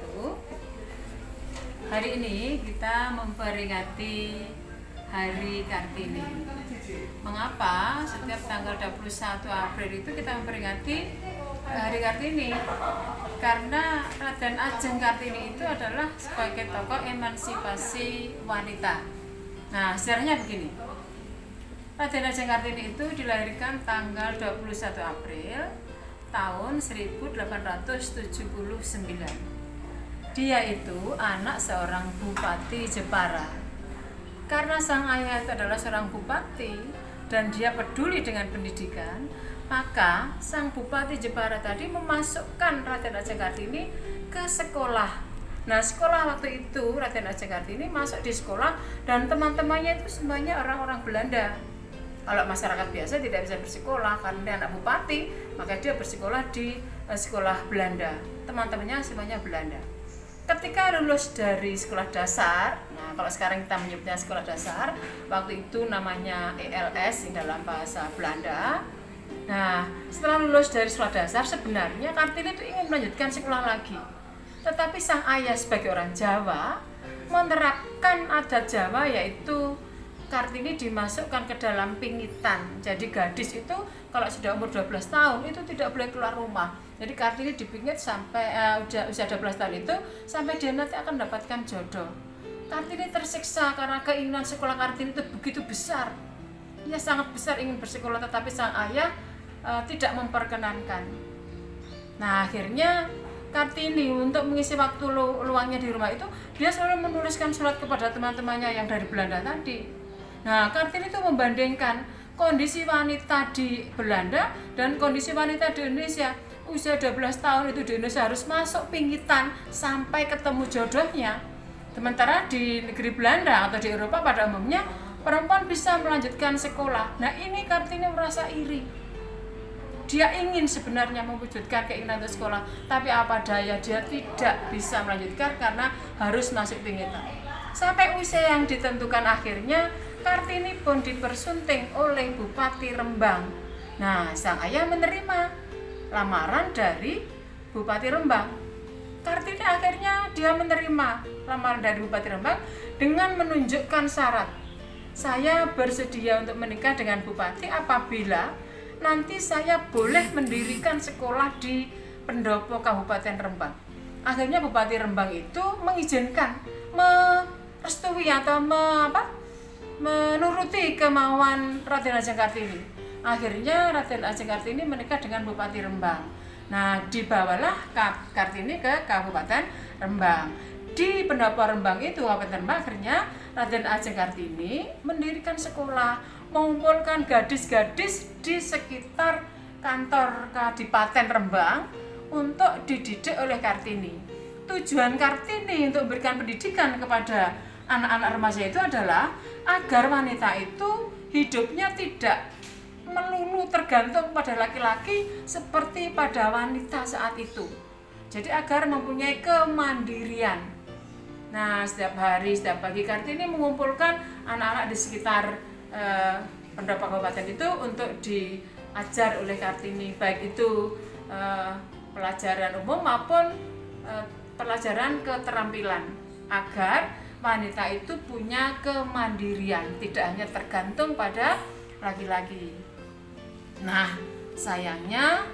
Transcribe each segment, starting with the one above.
wabarakatuh. Hari ini kita memperingati Hari Kartini. Mengapa setiap tanggal 21 April itu kita memperingati Hari Kartini? Karena Raden Ajeng Kartini itu adalah sebagai tokoh emansipasi wanita. Nah, sejarahnya begini. Raden Ajeng Kartini itu dilahirkan tanggal 21 April tahun 1879. Dia itu anak seorang bupati Jepara. Karena sang ayah itu adalah seorang bupati dan dia peduli dengan pendidikan, maka sang bupati Jepara tadi memasukkan Raden Ajeng Kartini ke sekolah. Nah, sekolah waktu itu Raden Ajeng Kartini masuk di sekolah dan teman-temannya itu semuanya orang-orang Belanda. Kalau masyarakat biasa tidak bisa bersekolah karena dia anak bupati, maka dia bersekolah di sekolah Belanda. Teman-temannya semuanya Belanda. Ketika lulus dari sekolah dasar, nah kalau sekarang kita menyebutnya sekolah dasar, waktu itu namanya ELS dalam bahasa Belanda. Nah, setelah lulus dari sekolah dasar, sebenarnya Kartini itu ingin melanjutkan sekolah lagi. Tetapi sang ayah sebagai orang Jawa menerapkan adat Jawa, yaitu Kartini dimasukkan ke dalam pingitan. Jadi gadis itu kalau sudah umur 12 tahun itu tidak boleh keluar rumah. Jadi Kartini dipingit sampai usia 12 tahun itu sampai dia nanti akan mendapatkan jodoh. Kartini tersiksa karena keinginan sekolah Kartini itu begitu besar. Ia sangat besar ingin bersekolah, tetapi sang ayah tidak memperkenankan. Nah, akhirnya Kartini untuk mengisi waktu luangnya di rumah itu dia selalu menuliskan surat kepada teman-temannya yang dari Belanda tadi. Nah, Kartini itu membandingkan kondisi wanita di Belanda dan kondisi wanita di Indonesia. Usia 12 tahun itu di Indonesia harus masuk pingitan sampai ketemu jodohnya. Sementara di negeri Belanda atau di Eropa pada umumnya perempuan bisa melanjutkan sekolah. Nah, ini Kartini merasa iri. Dia ingin sebenarnya mewujudkan keinginan untuk sekolah, tapi apa daya dia tidak bisa melanjutkan karena harus masuk pingitan. Sampai usia yang ditentukan akhirnya Kartini pun dipersunting oleh Bupati Rembang. Nah, sang ayah menerima lamaran dari Bupati Rembang. Kartini akhirnya dia menerima lamaran dari Bupati Rembang dengan menunjukkan syarat. Saya bersedia untuk menikah dengan Bupati apabila nanti saya boleh mendirikan sekolah di pendopo Kabupaten Rembang. Akhirnya Bupati Rembang itu mengizinkan, merestui atau menuruti kemauan Raden Ajeng Kartini. Akhirnya Raden Ajeng Kartini menikah dengan Bupati Rembang. Nah, dibawalah Kartini ke Kabupaten Rembang. Di pendopo Rembang itu, Kabupaten Rembang, akhirnya Raden Ajeng Kartini mendirikan sekolah, mengumpulkan gadis-gadis di sekitar kantor Kadipaten Rembang untuk dididik oleh Kartini. Tujuan Kartini untuk memberikan pendidikan kepada anak-anak remaja itu adalah agar wanita itu hidupnya tidak melulu tergantung pada laki-laki seperti pada wanita saat itu. Jadi agar mempunyai kemandirian. Nah, setiap hari, setiap pagi Kartini mengumpulkan anak-anak di sekitar pendopo kabupaten itu untuk diajar oleh Kartini, baik itu pelajaran umum maupun pelajaran keterampilan, agar wanita itu punya kemandirian, tidak hanya tergantung pada laki-laki. Nah, sayangnya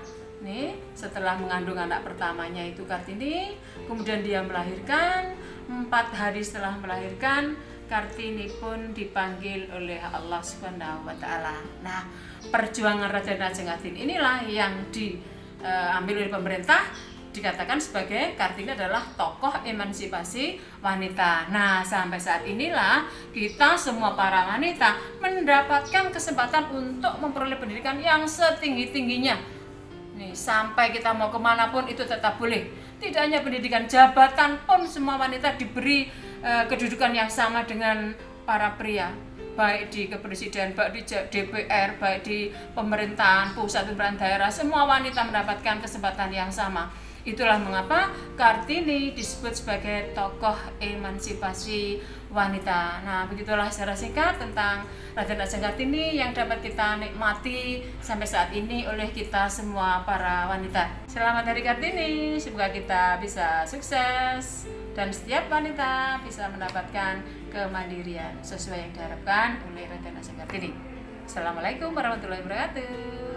nih, setelah mengandung anak pertamanya itu Kartini, kemudian dia melahirkan. 4 hari setelah melahirkan, Kartini pun dipanggil oleh Allah Subhanahu wa Ta'ala. Nah, perjuangan Raden Ajeng Kartini inilah yang diambil oleh pemerintah, dikatakan sebagai Kartini adalah tokoh emansipasi wanita. Nah, sampai saat inilah kita semua para wanita mendapatkan kesempatan untuk memperoleh pendidikan yang setinggi-tingginya. Nih, sampai kita mau kemanapun itu tetap boleh. Tidak hanya pendidikan, jabatan pun semua wanita diberi kedudukan yang sama dengan para pria, baik di kepresiden, baik di DPR, baik di pemerintahan pusat, pemerintahan daerah, semua wanita mendapatkan kesempatan yang sama. Itulah mengapa Kartini disebut sebagai tokoh emansipasi wanita. Nah, begitulah secara singkat tentang Raden Ajeng Kartini yang dapat kita nikmati sampai saat ini oleh kita semua para wanita. Selamat Hari Kartini, semoga kita bisa sukses dan setiap wanita bisa mendapatkan kemandirian sesuai yang diharapkan oleh Raden Ajeng Kartini. Assalamualaikum warahmatullahi wabarakatuh.